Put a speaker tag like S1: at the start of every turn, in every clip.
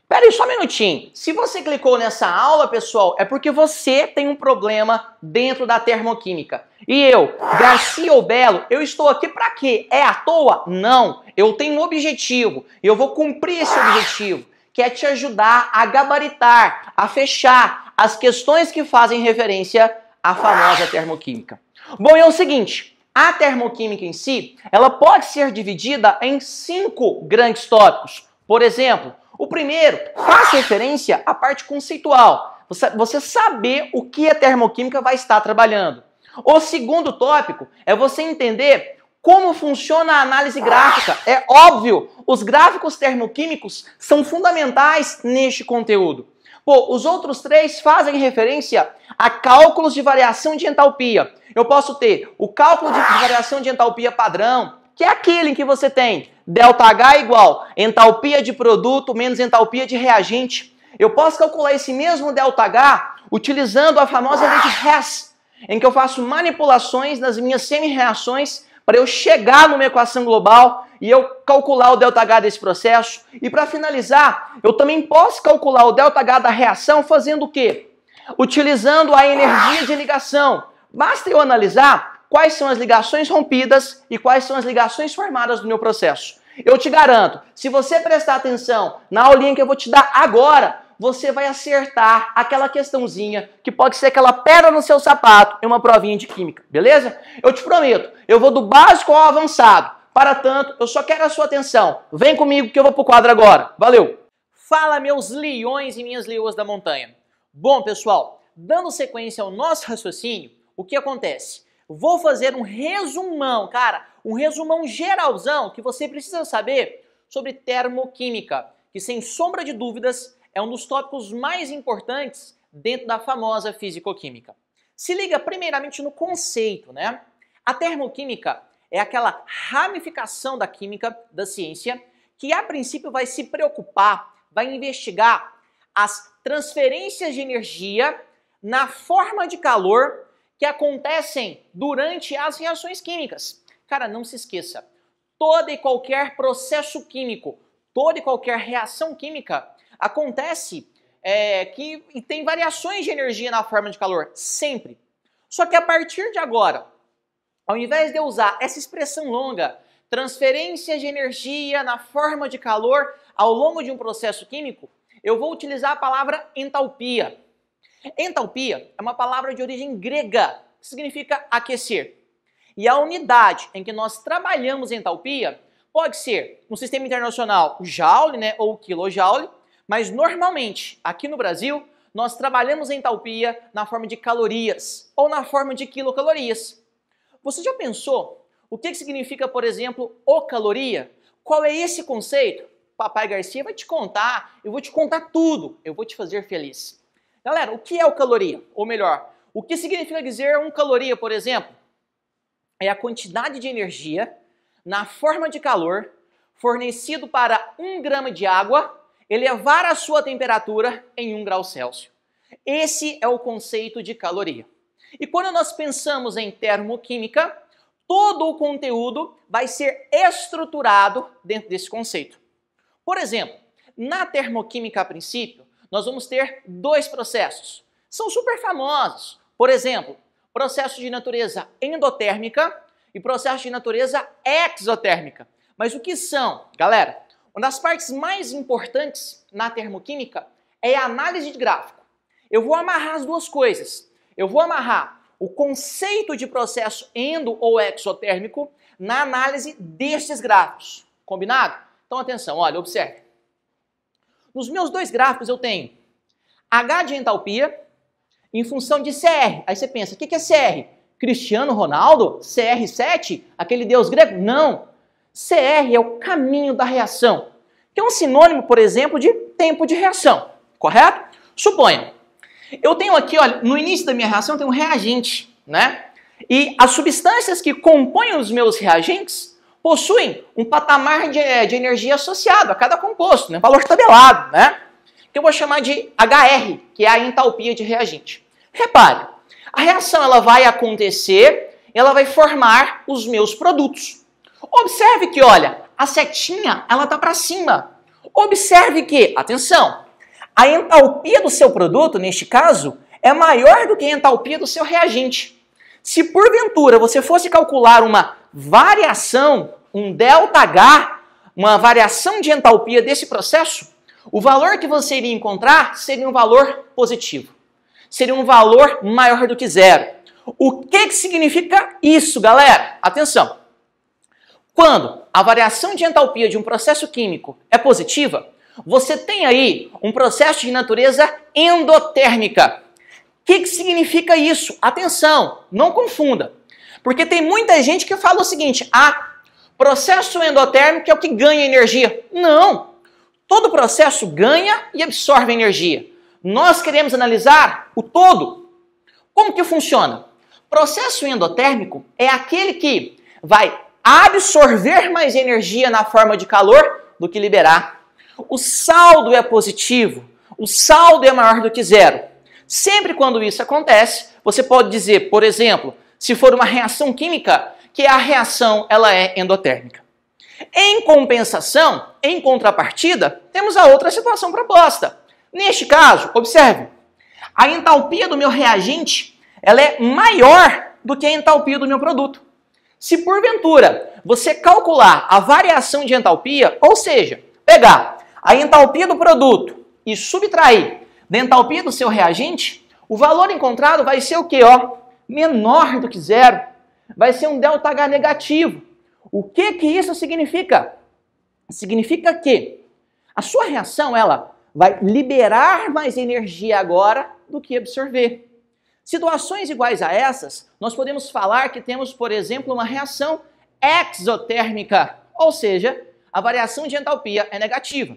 S1: Pera aí só um minutinho. Se você clicou nessa aula, pessoal, é porque você tem um problema dentro da termoquímica. E eu, Garcia Belo, eu estou aqui para quê? É à toa? Não. Eu tenho um objetivo. E eu vou cumprir esse objetivo, que é te ajudar a gabaritar, a fechar as questões que fazem referência à famosa termoquímica. Bom, é o seguinte, a termoquímica em si, ela pode ser dividida em 5 grandes tópicos. Por exemplo, o primeiro faz referência à parte conceitual, você saber o que a termoquímica vai estar trabalhando. O segundo tópico é você entender como funciona a análise gráfica. É óbvio, os gráficos termoquímicos são fundamentais neste conteúdo. Pô, os outros 3 fazem referência a cálculos de variação de entalpia. Eu posso ter o cálculo de variação de entalpia padrão, que é aquele em que você tem ΔH igual entalpia de produto menos entalpia de reagente. Eu posso calcular esse mesmo ΔH utilizando a famosa lei de Hess, em que eu faço manipulações nas minhas semi-reações para eu chegar numa equação global e eu calcular o ΔH desse processo. E para finalizar, eu também posso calcular o ΔH da reação fazendo o quê? Utilizando a energia de ligação. Basta eu analisar quais são as ligações rompidas e quais são as ligações formadas no meu processo. Eu te garanto, se você prestar atenção na aulinha que eu vou te dar agora, você vai acertar aquela questãozinha que pode ser aquela pedra no seu sapato em uma provinha de química, beleza? Eu te prometo, eu vou do básico ao avançado. Para tanto, eu só quero a sua atenção. Vem comigo que eu vou pro quadro agora. Valeu! Fala, meus leões e minhas leoas da montanha. Bom, pessoal, dando sequência ao nosso raciocínio, o que acontece? Vou fazer um resumão, cara, um resumão geralzão que você precisa saber sobre termoquímica, que sem sombra de dúvidas é um dos tópicos mais importantes dentro da famosa fisicoquímica. Se liga primeiramente no conceito, né? A termoquímica é aquela ramificação da química, da ciência, que a princípio vai se preocupar, vai investigar as transferências de energia na forma de calor que acontecem durante as reações químicas. Cara, não se esqueça, todo e qualquer processo químico, toda e qualquer reação química acontece e tem variações de energia na forma de calor, sempre. Só que a partir de agora, ao invés de eu usar essa expressão longa, transferência de energia na forma de calor ao longo de um processo químico, eu vou utilizar a palavra entalpia. Entalpia é uma palavra de origem grega, que significa aquecer. E a unidade em que nós trabalhamos entalpia pode ser, no sistema internacional, o joule, né, ou o quilojoule, mas normalmente, aqui no Brasil, nós trabalhamos entalpia na forma de calorias ou na forma de quilocalorias. Você já pensou o que significa, por exemplo, ocaloria? Qual é esse conceito? Papai Garcia vai te contar, eu vou te contar tudo, eu vou te fazer feliz. Galera, o que é ocaloria? Ou melhor, o que significa dizer caloria, por exemplo? É a quantidade de energia na forma de calor fornecido para 1 grama de água elevar a sua temperatura em 1 grau Celsius. Esse é o conceito de caloria. E quando nós pensamos em termoquímica, todo o conteúdo vai ser estruturado dentro desse conceito. Por exemplo, na termoquímica a princípio, nós vamos ter 2 processos. São super famosos. Por exemplo, processo de natureza endotérmica e processo de natureza exotérmica. Mas o que são, galera? Uma das partes mais importantes na termoquímica é a análise de gráfico. Eu vou amarrar as 2 coisas. Eu vou amarrar o conceito de processo endo ou exotérmico na análise destes gráficos. Combinado? Então atenção, olha, observe. Nos meus 2 gráficos eu tenho H de entalpia em função de CR. Aí você pensa, o que é CR? Cristiano Ronaldo? CR7? Aquele deus grego? Não. CR é o caminho da reação, que é um sinônimo, por exemplo, de tempo de reação, correto? Suponha, eu tenho aqui, olha, no início da minha reação tem um reagente, né? E as substâncias que compõem os meus reagentes possuem um patamar de energia associado a cada composto, né? Valor tabelado, né? Que eu vou chamar de HR, que é a entalpia de reagente. Repare, a reação ela vai acontecer, ela vai formar os meus produtos. Observe que, olha, a setinha ela tá para cima. Observe que, atenção, a entalpia do seu produto, neste caso, é maior do que a entalpia do seu reagente. Se porventura você fosse calcular uma variação, um ΔH, uma variação de entalpia desse processo, o valor que você iria encontrar seria um valor positivo. Seria um valor maior do que zero. O que significa isso, galera? Atenção! Quando a variação de entalpia de um processo químico é positiva, você tem aí um processo de natureza endotérmica. O que significa isso? Atenção, não confunda. Porque tem muita gente que fala o seguinte, processo endotérmico é o que ganha energia. Não! Todo processo ganha e absorve energia. Nós queremos analisar o todo. Como que funciona? Processo endotérmico é aquele que vai absorver mais energia na forma de calor do que liberar. O saldo é positivo, o saldo é maior do que zero. Sempre quando isso acontece, você pode dizer, por exemplo, se for uma reação química, que a reação ela é endotérmica. Em compensação, em contrapartida, temos a outra situação proposta. Neste caso, observe, a entalpia do meu reagente ela é maior do que a entalpia do meu produto. Se porventura você calcular a variação de entalpia, ou seja, pegar a entalpia do produto e subtrair da entalpia do seu reagente, o valor encontrado vai ser o quê? Menor do que zero. Vai ser um ΔH negativo. O que isso significa? Significa que a sua reação ela vai liberar mais energia agora do que absorver. Situações iguais a essas, nós podemos falar que temos, por exemplo, uma reação exotérmica, ou seja, a variação de entalpia é negativa.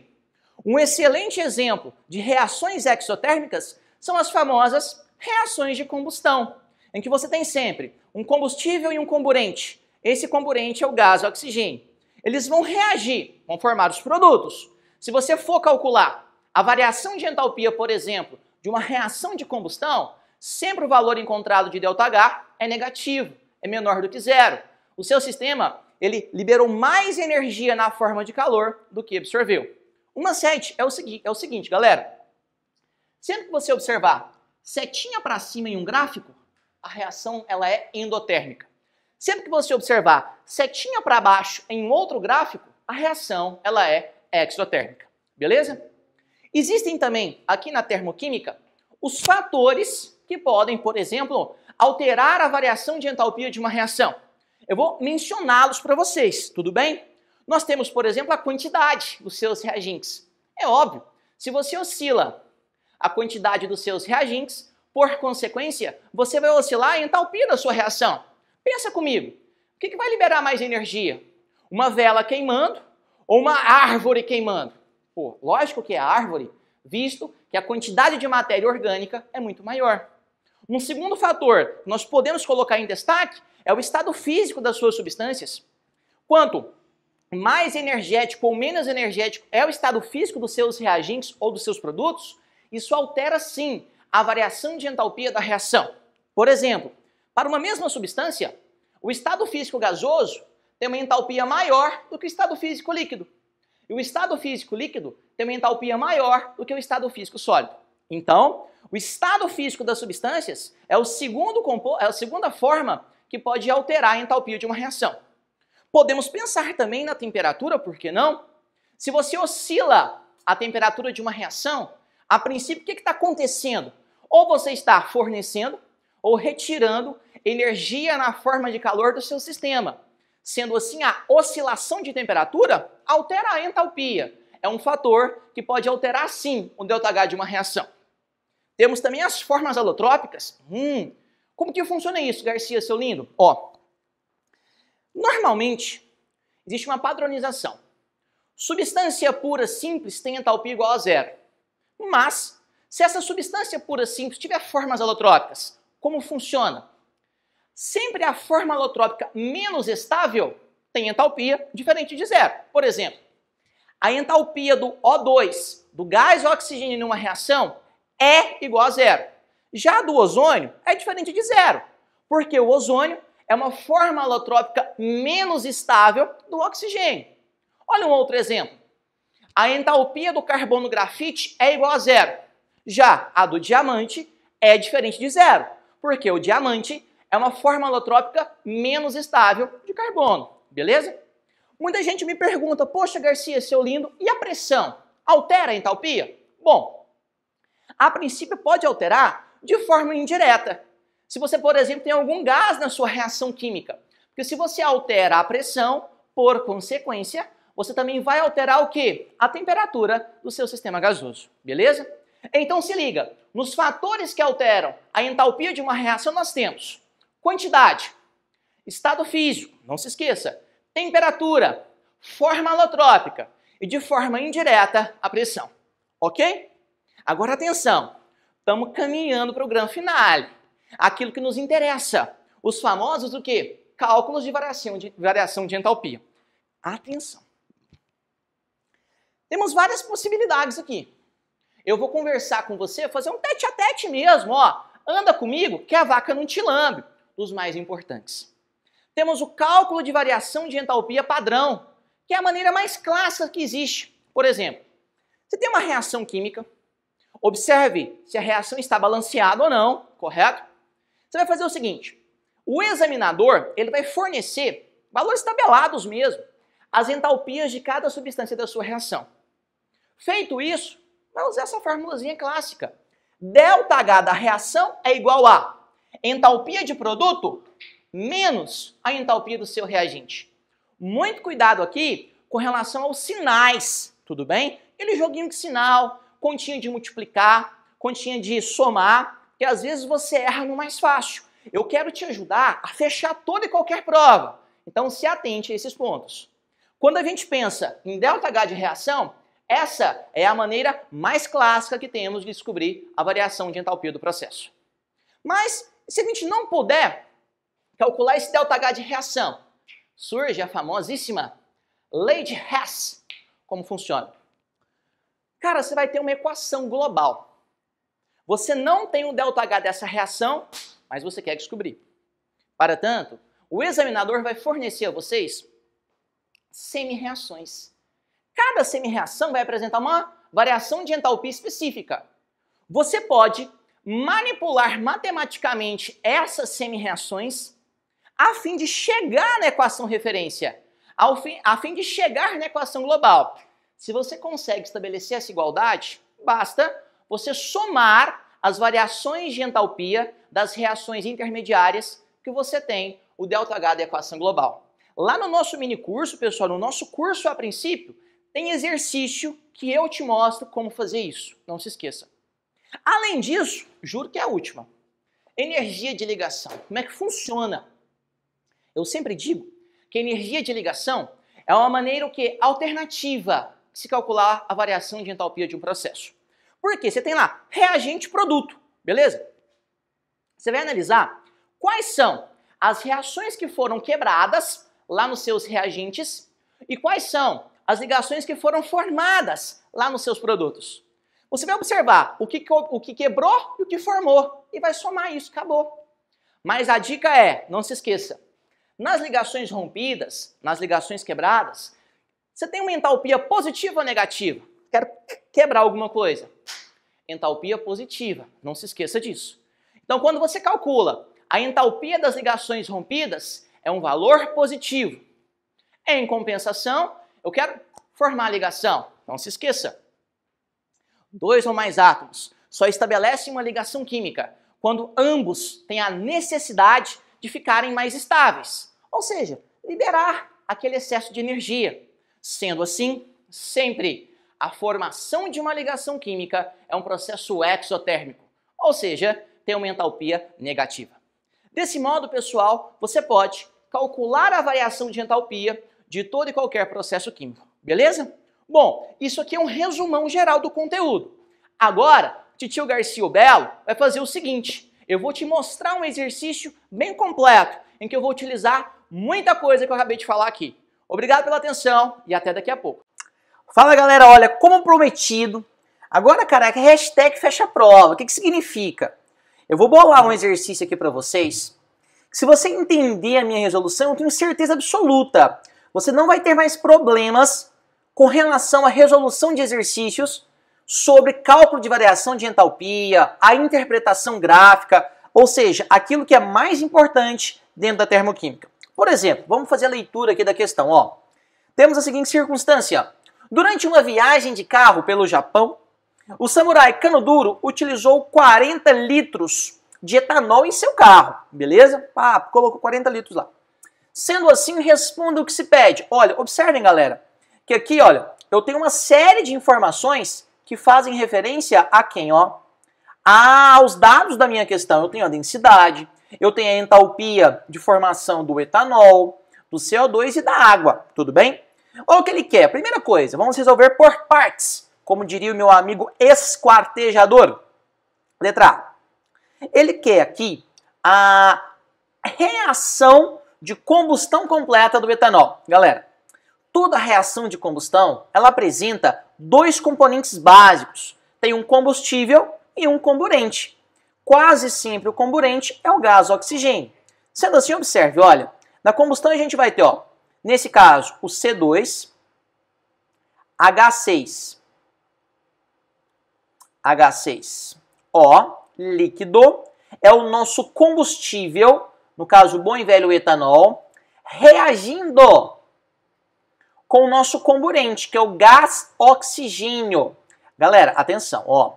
S1: Um excelente exemplo de reações exotérmicas são as famosas reações de combustão, em que você tem sempre um combustível e um comburente. Esse comburente é o gás oxigênio. Eles vão reagir, vão formar os produtos. Se você for calcular a variação de entalpia, por exemplo, de uma reação de combustão, sempre o valor encontrado de ΔH é negativo, é menor do que zero. O seu sistema, ele liberou mais energia na forma de calor do que absorveu. O macete é o seguinte, galera. Sempre que você observar setinha para cima em um gráfico, a reação ela é endotérmica. Sempre que você observar setinha para baixo em um outro gráfico, a reação ela é exotérmica. Beleza? Existem também, aqui na termoquímica, os fatores que podem, por exemplo, alterar a variação de entalpia de uma reação. Eu vou mencioná-los para vocês, tudo bem? Nós temos, por exemplo, a quantidade dos seus reagentes. É óbvio, se você oscila a quantidade dos seus reagentes, por consequência, você vai oscilar a entalpia da sua reação. Pensa comigo, o que vai liberar mais energia? Uma vela queimando ou uma árvore queimando? Pô, lógico que é a árvore, visto que a quantidade de matéria orgânica é muito maior. Um segundo fator que nós podemos colocar em destaque é o estado físico das suas substâncias. Quanto mais energético ou menos energético é o estado físico dos seus reagentes ou dos seus produtos, isso altera sim a variação de entalpia da reação. Por exemplo, para uma mesma substância, o estado físico gasoso tem uma entalpia maior do que o estado físico líquido. E o estado físico líquido tem uma entalpia maior do que o estado físico sólido. Então, o estado físico das substâncias é a segunda forma que pode alterar a entalpia de uma reação. Podemos pensar também na temperatura, por que não? Se você oscila a temperatura de uma reação, a princípio, o que está acontecendo? Ou você está fornecendo ou retirando energia na forma de calor do seu sistema. Sendo assim, a oscilação de temperatura altera a entalpia. É um fator que pode alterar, sim, o ΔH de uma reação. Temos também as formas alotrópicas. Como que funciona isso, Garcia, seu lindo? Normalmente, existe uma padronização. Substância pura simples tem entalpia igual a zero. Mas, se essa substância pura simples tiver formas alotrópicas, como funciona? Sempre a forma alotrópica menos estável tem entalpia diferente de zero. Por exemplo, a entalpia do O2, do gás oxigênio numa reação, é igual a zero. Já a do ozônio é diferente de zero, porque o ozônio é uma forma alotrópica menos estável do oxigênio. Olha um outro exemplo. a entalpia do carbono grafite é igual a zero. Já a do diamante é diferente de zero, porque o diamante é uma forma alotrópica menos estável de carbono, beleza? Muita gente me pergunta, poxa Garcia, seu lindo, e a pressão? Altera a entalpia? Bom, a princípio pode alterar de forma indireta. Se você, por exemplo, tem algum gás na sua reação química, porque se você altera a pressão, por consequência, você também vai alterar o quê? A temperatura do seu sistema gasoso, beleza? Então se liga, nos fatores que alteram a entalpia de uma reação nós temos quantidade, estado físico, não se esqueça, temperatura, forma alotrópica e de forma indireta a pressão, ok? Agora atenção, estamos caminhando para o grande finale, aquilo que nos interessa, os famosos o quê? Cálculos de variação de entalpia. Atenção! Temos várias possibilidades aqui. Eu vou conversar com você, fazer um tete a tete mesmo, ó. Anda comigo que a vaca não te lambe, dos mais importantes. Temos o cálculo de variação de entalpia padrão, que é a maneira mais clássica que existe. Por exemplo, você tem uma reação química, observe se a reação está balanceada ou não, correto? Você vai fazer o seguinte, o examinador ele vai fornecer valores tabelados mesmo, as entalpias de cada substância da sua reação. Feito isso, vai usar essa formulazinha clássica. ΔH da reação é igual a entalpia de produto menos a entalpia do seu reagente. Muito cuidado aqui com relação aos sinais, tudo bem? Aquele joguinho de sinal, continha de multiplicar, continha de somar, que às vezes você erra no mais fácil. Eu quero te ajudar a fechar toda e qualquer prova. Então se atente a esses pontos. Quando a gente pensa em ΔH de reação, essa é a maneira mais clássica que temos de descobrir a variação de entalpia do processo. Mas, se a gente não puder calcular esse ΔH de reação, surge a famosíssima lei de Hess. Como funciona? Cara, você vai ter uma equação global. Você não tem o ΔH dessa reação, mas você quer descobrir. Para tanto, o examinador vai fornecer a vocês semi-reações. Cada semi-reação vai apresentar uma variação de entalpia específica. Você pode manipular matematicamente essas semi-reações a fim de chegar na equação referência, a fim de chegar na equação global. Se você consegue estabelecer essa igualdade, basta você somar as variações de entalpia das reações intermediárias que você tem o ΔH da equação global. Lá no nosso mini curso, pessoal, no nosso curso a princípio, tem exercício que eu te mostro como fazer isso. Não se esqueça. Além disso, juro que é a última. Energia de ligação. Como é que funciona? Eu sempre digo que energia de ligação é uma maneira alternativa de se calcular a variação de entalpia de um processo. Por quê? Você tem lá reagente produto, beleza? Você vai analisar quais são as reações que foram quebradas lá nos seus reagentes e quais são as ligações que foram formadas lá nos seus produtos. Você vai observar o que quebrou e o que formou e vai somar isso, acabou. Mas a dica é, não se esqueça, nas ligações rompidas, nas ligações quebradas, você tem uma entalpia positiva ou negativa? Quero quebrar alguma coisa. Entalpia positiva, não se esqueça disso. Então quando você calcula a entalpia das ligações rompidas, é um valor positivo. Em compensação, eu quero formar a ligação. Não se esqueça. Dois ou mais átomos só estabelecem uma ligação química quando ambos têm a necessidade de ficarem mais estáveis. Ou seja, liberar aquele excesso de energia. Sendo assim, sempre a formação de uma ligação química é um processo exotérmico. Ou seja, tem uma entalpia negativa. Desse modo, pessoal, você pode calcular a variação de entalpia de todo e qualquer processo químico, beleza? Bom, isso aqui é um resumão geral do conteúdo. Agora, Titio Garcia Belo vai fazer o seguinte, eu vou te mostrar um exercício bem completo, em que eu vou utilizar muita coisa que eu acabei de falar aqui. Obrigado pela atenção e até daqui a pouco. Fala galera, olha, como prometido, agora caraca, hashtag fecha a prova, o que significa? Eu vou bolar um exercício aqui para vocês, se você entender a minha resolução, eu tenho certeza absoluta, você não vai ter mais problemas com relação à resolução de exercícios sobre cálculo de variação de entalpia, a interpretação gráfica, ou seja, aquilo que é mais importante dentro da termoquímica. Por exemplo, vamos fazer a leitura aqui da questão. Ó. Temos a seguinte circunstância. Durante uma viagem de carro pelo Japão, o samurai Kanoduro utilizou 40 litros de etanol em seu carro. Beleza? Colocou 40 litros lá. Sendo assim, responda o que se pede. Olha, observem, galera, que aqui, olha, eu tenho uma série de informações que fazem referência a quem, ó? Aos dados da minha questão. Eu tenho a densidade, eu tenho a entalpia de formação do etanol, do CO2 e da água, tudo bem? Olha o que ele quer. Primeira coisa, vamos resolver por partes, como diria o meu amigo esquartejador. Letra A. Ele quer aqui a reação de combustão completa do etanol. Galera, toda reação de combustão, ela apresenta dois componentes básicos. Tem um combustível e um comburente. Quase sempre o comburente é o gás oxigênio. Sendo assim, observe, olha, na combustão a gente vai ter, ó, nesse caso, o C2, H6O, líquido, é o nosso combustível, no caso o bom e velho etanol, reagindo com o nosso comburente, que é o gás oxigênio. Galera, atenção, ó.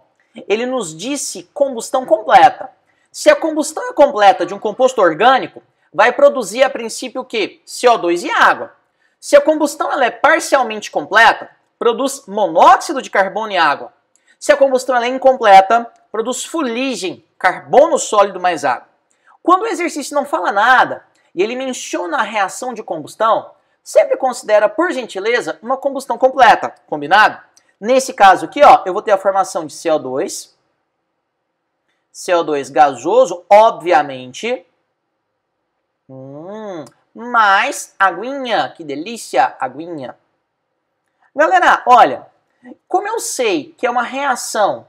S1: Ele nos disse combustão completa. Se a combustão é completa de um composto orgânico, vai produzir a princípio o quê? CO2 e água. Se a combustão ela é parcialmente completa, produz monóxido de carbono e água. Se a combustão ela é incompleta, produz fuligem, carbono sólido mais água. Quando o exercício não fala nada e ele menciona a reação de combustão, sempre considera, por gentileza, uma combustão completa, combinado? Nesse caso aqui, ó, eu vou ter a formação de CO2 gasoso, obviamente, mais aguinha, que delícia, aguinha. Galera, olha, como eu sei que é uma reação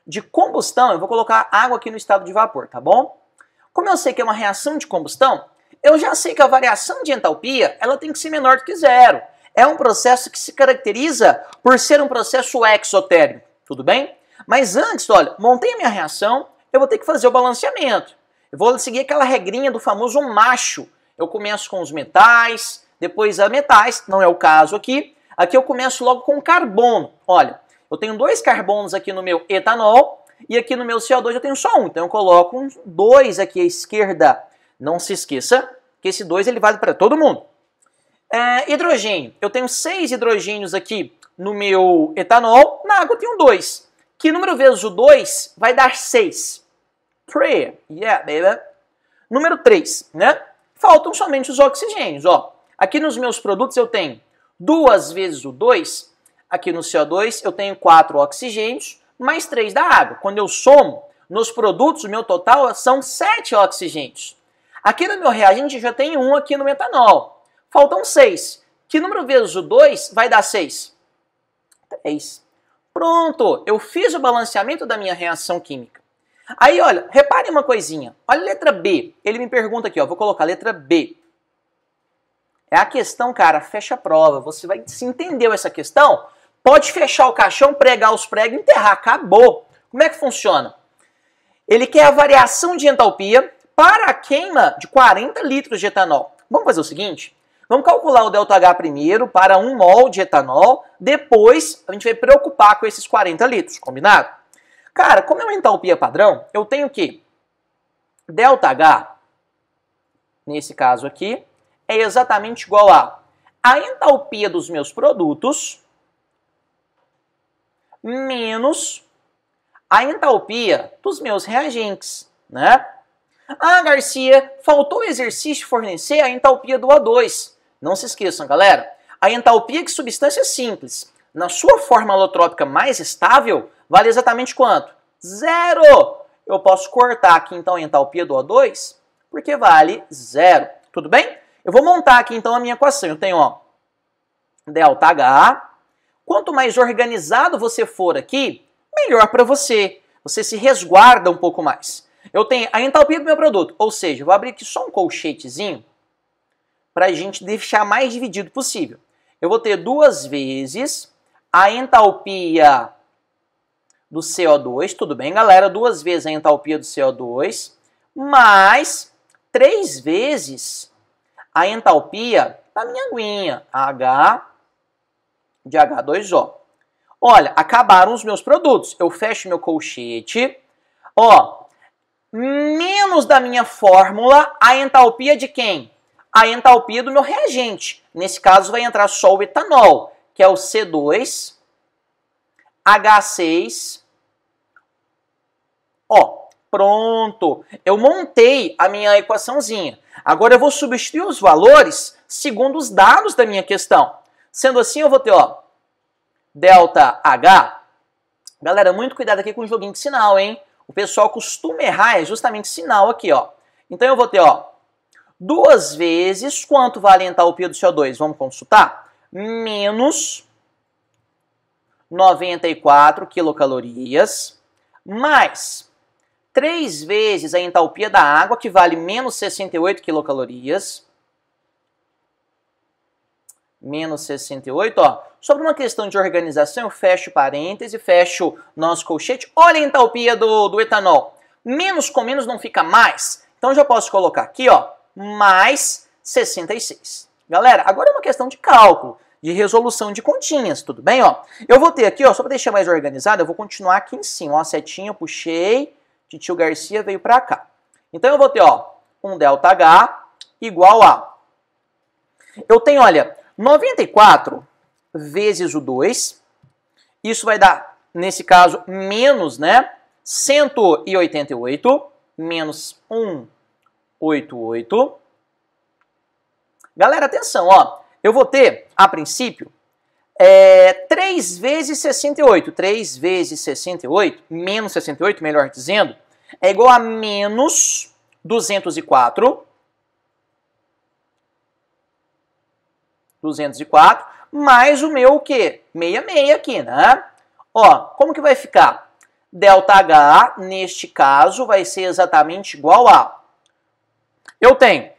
S1: de combustão, eu vou colocar água aqui no estado de vapor, tá bom? Como eu sei que é uma reação de combustão, eu já sei que a variação de entalpia ela tem que ser menor do que zero. É um processo que se caracteriza por ser um processo exotérmico, tudo bem? Mas antes, olha, montei a minha reação, eu vou ter que fazer o balanceamento. Eu vou seguir aquela regrinha do famoso macho. Eu começo com os metais, depois a metais, não é o caso aqui. Aqui eu começo logo com carbono. Olha, eu tenho 2 carbonos aqui no meu etanol e aqui no meu CO2 eu tenho só um. Então eu coloco 2 aqui à esquerda. Não se esqueça que esse 2 ele vale para todo mundo. Hidrogênio. Eu tenho 6 hidrogênios aqui no meu etanol. Na água eu tenho 2. Que número vezes o 2 vai dar 6. 3. Yeah, baby. Número 3, né? Faltam somente os oxigênios, ó. Aqui nos meus produtos eu tenho 2 vezes o 2. Aqui no CO2 eu tenho 4 oxigênios, mais 3 da água. Quando eu somo nos produtos, o meu total são 7 oxigênios. Aqui no meu reagente eu já tenho 1 aqui no metanol. Faltam 6. Que número vezes o 2 vai dar 6? 3. Pronto, eu fiz o balanceamento da minha reação química. Aí, olha, repare uma coisinha. Olha a letra B. Ele me pergunta aqui, ó, vou colocar a letra B. É a questão, cara, fecha a prova. Você vai, se entendeu essa questão, pode fechar o caixão, pregar os pregos e enterrar. Acabou. Como é que funciona? Ele quer a variação de entalpia para a queima de 40 litros de etanol. Vamos fazer o seguinte? Vamos calcular o ΔH primeiro para 1 mol de etanol. Depois, a gente vai preocupar com esses 40 litros. Combinado? Cara, como é uma entalpia padrão, eu tenho o quê? ΔH, nesse caso aqui, é exatamente igual a entalpia dos meus produtos menos a entalpia dos meus reagentes, né? Ah, Garcia, faltou o exercício fornecer a entalpia do O2. Não se esqueçam, galera, a entalpia de substância simples, na sua forma alotrópica mais estável, vale exatamente quanto? 0! Eu posso cortar aqui então a entalpia do O2, porque vale 0. Tudo bem? Eu vou montar aqui então a minha equação. Eu tenho, ó, ΔH. Quanto mais organizado você for aqui, melhor para você. Você se resguarda um pouco mais. Eu tenho a entalpia do meu produto, ou seja, eu vou abrir aqui só um colchetezinho para a gente deixar mais dividido possível. Eu vou ter 2 vezes a entalpia do CO2, tudo bem, galera? 2 vezes a entalpia do CO2, mais 3 vezes a entalpia da minha aguinha, H de H2O. Olha, acabaram os meus produtos. Eu fecho meu colchete. Ó, menos da minha fórmula, a entalpia de quem? A entalpia do meu reagente. Nesse caso vai entrar só o etanol, que é o C2H6. Ó, pronto. Eu montei a minha equaçãozinha. Agora eu vou substituir os valores segundo os dados da minha questão. Sendo assim, eu vou ter, ó, delta H. Galera, muito cuidado aqui com o joguinho de sinal, hein? O pessoal costuma errar, é justamente sinal aqui, ó. Então eu vou ter, ó, 2 vezes, quanto vale a entalpia do CO2? Vamos consultar? Menos 94 quilocalorias, mais 3 vezes a entalpia da água, que vale menos 68 quilocalorias. Menos 68, ó. Sobre uma questão de organização, eu fecho parêntese, fecho nosso colchete. Olha a entalpia do etanol. Menos com menos não fica mais. Então, eu já posso colocar aqui, ó, mais 66. Galera, agora é uma questão de cálculo, de resolução de continhas, tudo bem, ó? Eu vou ter aqui, ó, só para deixar mais organizado, eu vou continuar aqui em cima, ó, a setinha, eu puxei, Titio Garcia veio para cá. Então, eu vou ter, ó, um delta H igual a... Eu tenho, olha, 94 vezes o 2, isso vai dar, nesse caso, menos, né, 188, menos 188. Galera, atenção, ó, eu vou ter, a princípio, 3 vezes 68. 3 vezes 68, menos 68, melhor dizendo, é igual a menos 204. 204, mais o meu o quê? 66 aqui, né? Ó, como que vai ficar? Delta H, neste caso, vai ser exatamente igual a... Eu tenho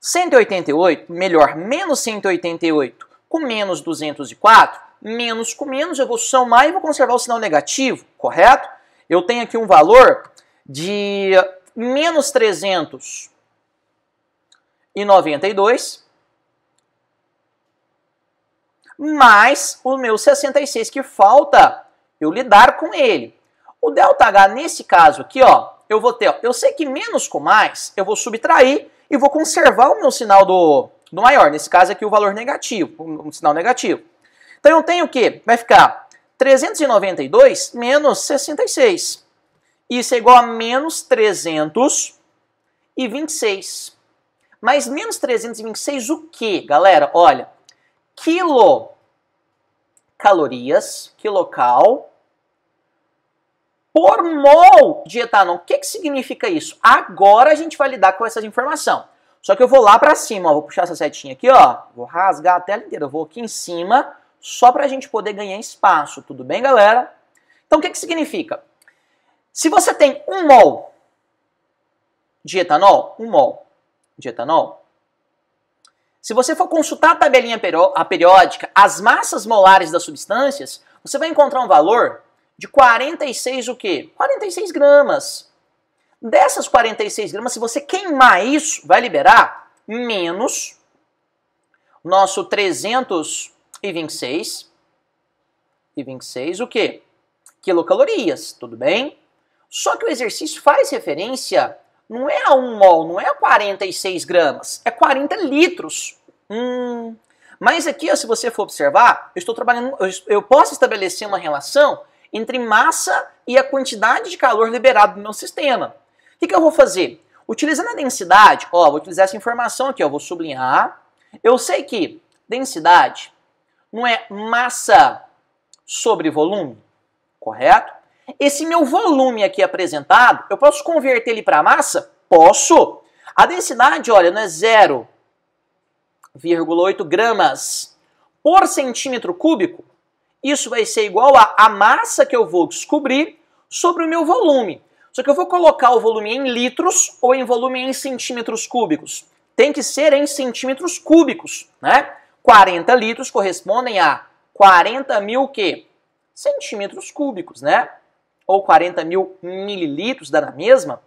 S1: 188, melhor, menos 188 com menos 204, menos com menos, eu vou somar e vou conservar o sinal negativo, correto? Eu tenho aqui um valor de menos 392, mais o meu 66 que falta eu lidar com ele. O ΔH nesse caso aqui, ó, eu vou ter, ó, eu sei que menos com mais, eu vou subtrair e vou conservar o meu sinal do maior, nesse caso aqui o valor negativo, um sinal negativo. Então eu tenho o quê? Vai ficar 392 menos 66. Isso é igual a menos 326. Mas menos 326 o quê, galera? Olha, quilocalorias, quilocal, por mol de etanol. O que significa isso? Agora a gente vai lidar com essa informação. Só que eu vou lá para cima, ó, vou puxar essa setinha aqui, ó, vou rasgar a tela inteira, eu vou aqui em cima, só para a gente poder ganhar espaço, tudo bem, galera? Então o que significa? Se você tem 1 mol de etanol, 1 mol de etanol, se você for consultar a tabelinha periódica, as massas molares das substâncias, você vai encontrar um valor de 46 o quê? 46 gramas. Dessas 46 gramas, se você queimar isso, vai liberar menos nosso 326 o quê? Quilocalorias, tudo bem? Só que o exercício faz referência, não é a 1 mol, não é a 46 gramas, é 40 litros. Mas aqui, ó, se você for observar, eu estou trabalhando, eu posso estabelecer uma relação entre massa e a quantidade de calor liberado no meu sistema. O que eu vou fazer? Utilizando a densidade, ó, vou utilizar essa informação aqui, ó, vou sublinhar. Eu sei que densidade não é massa sobre volume, correto? Esse meu volume aqui apresentado, eu posso converter ele para massa? Posso. A densidade, olha, não é 0,8 gramas por centímetro cúbico. Isso vai ser igual a massa que eu vou descobrir sobre o meu volume. Só que eu vou colocar o volume em litros ou em volume em centímetros cúbicos. Tem que ser em centímetros cúbicos, né? 40 litros correspondem a 40 mil o quê? Centímetros cúbicos, né? Ou 40 mil mililitros, dá na mesma.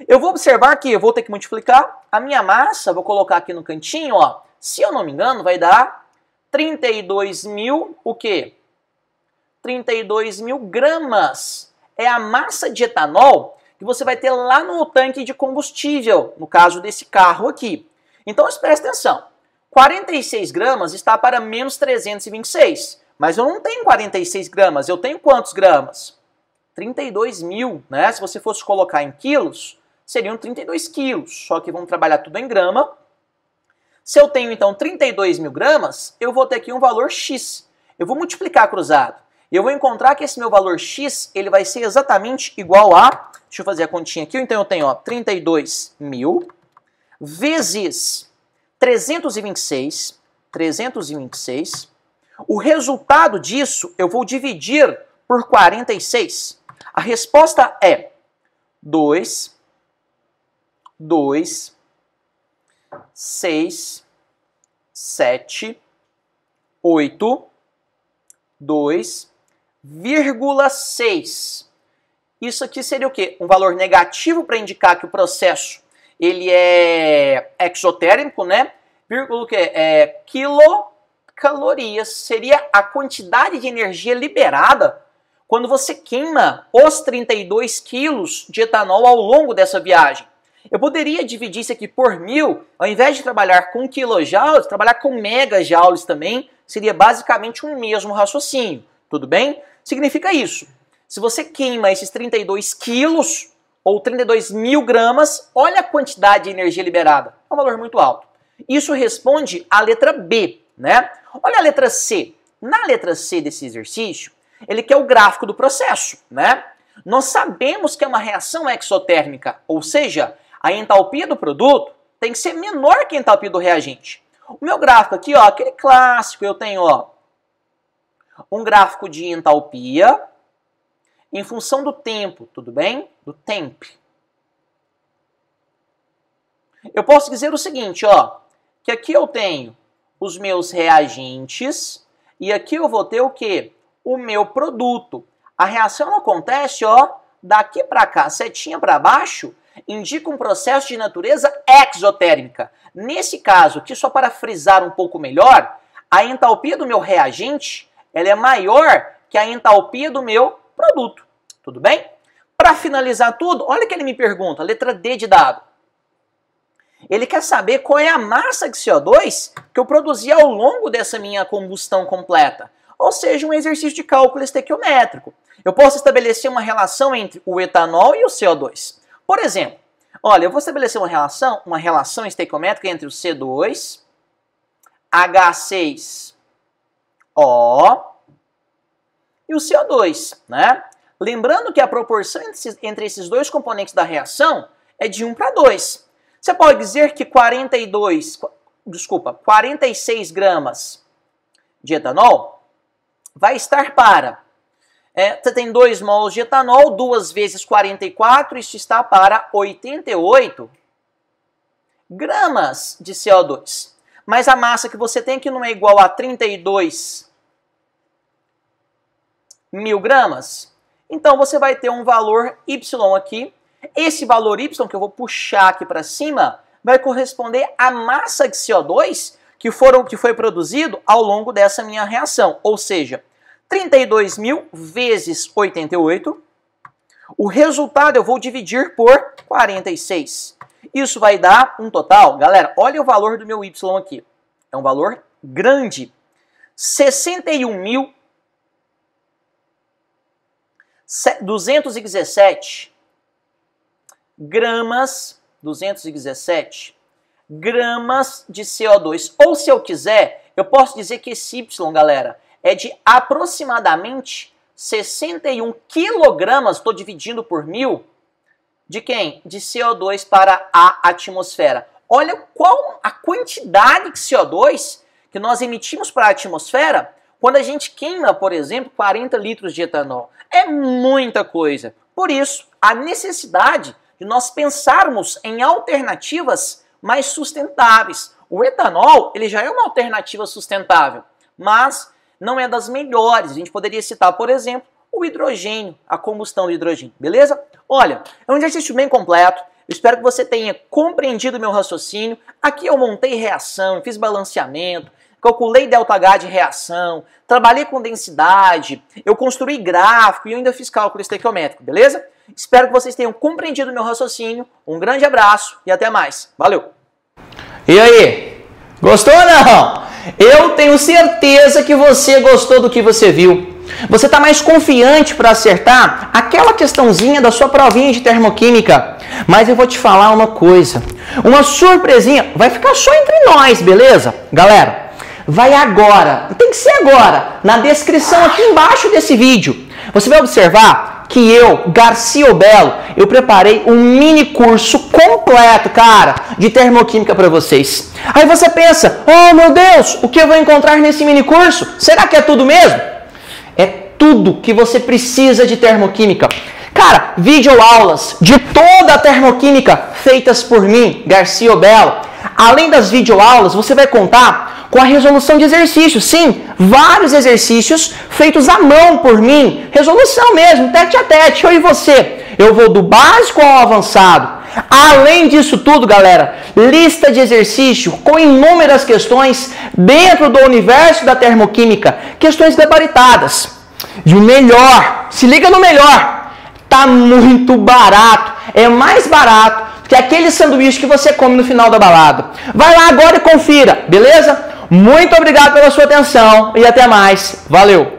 S1: Eu vou observar que eu vou ter que multiplicar a minha massa, vou colocar aqui no cantinho, ó. Se eu não me engano, vai dar 32 mil, o quê? 32 mil gramas. É a massa de etanol que você vai ter lá no tanque de combustível, no caso desse carro aqui. Então, presta atenção. 46 gramas está para menos 326. Mas eu não tenho 46 gramas, eu tenho quantos gramas? 32 mil, né? Se você fosse colocar em quilos, seriam 32 quilos. Só que vamos trabalhar tudo em grama. Se eu tenho, então, 32 mil gramas, eu vou ter aqui um valor X. Eu vou multiplicar cruzado. Eu vou encontrar que esse meu valor X, ele vai ser exatamente igual a... Deixa eu fazer a continha aqui. Então, eu tenho, ó, 32 mil vezes 326. O resultado disso, eu vou dividir por 46. A resposta é 6, 7, 8, 2,6. Isso aqui seria o quê? Um valor negativo para indicar que o processo ele é exotérmico, né? Vírgula o quê? Quilocalorias. Seria a quantidade de energia liberada quando você queima os 32 quilos de etanol ao longo dessa viagem. Eu poderia dividir isso aqui por 1000, ao invés de trabalhar com quilojoules, trabalhar com megajoules também, seria basicamente um mesmo raciocínio, tudo bem? Significa isso. Se você queima esses 32 quilos ou 32 mil gramas, olha a quantidade de energia liberada. É um valor muito alto. Isso responde à letra B, né? Olha a letra C. Na letra C desse exercício, ele quer o gráfico do processo, né? Nós sabemos que é uma reação exotérmica, ou seja, a entalpia do produto tem que ser menor que a entalpia do reagente. O meu gráfico aqui, ó, aquele clássico, eu tenho, ó, um gráfico de entalpia em função do tempo, tudo bem? Do temp. Eu posso dizer o seguinte, ó, que aqui eu tenho os meus reagentes e aqui eu vou ter o quê? O meu produto. A reação acontece, ó, daqui para cá, setinha para baixo, indica um processo de natureza exotérmica. Nesse caso, aqui só para frisar um pouco melhor, a entalpia do meu reagente, ela é maior que a entalpia do meu produto. Tudo bem? Para finalizar tudo, olha o que ele me pergunta, letra D de dado. Ele quer saber qual é a massa de CO2 que eu produzi ao longo dessa minha combustão completa. Ou seja, um exercício de cálculo estequiométrico. Eu posso estabelecer uma relação entre o etanol e o CO2. Por exemplo, olha, eu vou estabelecer uma relação estequiométrica entre o C2, H6O e o CO2, né? Lembrando que a proporção entre esses dois componentes da reação é de 1 para 2. Você pode dizer que 46 gramas de etanol vai estar para... você tem 2 mols de etanol, 2 vezes 44, isso está para 88 gramas de CO2. Mas a massa que você tem aqui não é igual a 32 mil gramas. Então você vai ter um valor Y aqui. Esse valor Y que eu vou puxar aqui para cima vai corresponder à massa de CO2 que foi produzido ao longo dessa minha reação. Ou seja, 32 mil vezes 88. O resultado eu vou dividir por 46. Isso vai dar um total, galera, olha o valor do meu Y aqui. É um valor grande. 61.217 gramas, 217 gramas de CO2. Ou se eu quiser, eu posso dizer que esse Y, galera, é de aproximadamente 61 quilogramas, estou dividindo por 1000, de quem? De CO2 para a atmosfera. Olha qual a quantidade de CO2 que nós emitimos para a atmosfera quando a gente queima, por exemplo, 40 litros de etanol. É muita coisa. Por isso, a necessidade de nós pensarmos em alternativas mais sustentáveis,
S2: O etanol, ele já é uma alternativa sustentável, mas não é das melhores. A gente poderia citar, por exemplo, o hidrogênio, a combustão do hidrogênio, beleza? Olha, é um exercício bem completo. Eu espero que você tenha compreendido o meu raciocínio. Aqui eu montei reação, fiz balanceamento, calculei ΔH de reação, trabalhei com densidade, eu construí gráfico e eu ainda fiz cálculo estequiométrico, beleza? Espero que vocês tenham compreendido o meu raciocínio. Um grande abraço e até mais. Valeu!
S1: E aí? Gostou ou não? Eu tenho certeza que você gostou do que você viu. Você está mais confiante para acertar aquela questãozinha da sua provinha de termoquímica. Mas eu vou te falar uma coisa. Uma surpresinha. Vai ficar só entre nós, beleza? Galera, vai agora. Tem que ser agora. Na descrição aqui embaixo desse vídeo. Você vai observar que eu, Garcia Belo, eu preparei um mini curso completo, cara, de termoquímica para vocês. Aí você pensa, oh meu Deus, o que eu vou encontrar nesse mini curso? Será que é tudo mesmo? É tudo que você precisa de termoquímica. Cara, videoaulas de toda a termoquímica feitas por mim, Garcia Belo. Além das videoaulas, você vai contar com a resolução de exercícios. Sim, vários exercícios feitos à mão por mim. Resolução mesmo, tete a tete, eu e você. Eu vou do básico ao avançado. Além disso tudo, galera, lista de exercício com inúmeras questões dentro do universo da termoquímica. Questões gabaritadas. E o melhor, se liga no melhor, tá muito barato. É mais barato que aquele sanduíche que você come no final da balada. Vai lá agora e confira, beleza? Muito obrigado pela sua atenção e até mais. Valeu!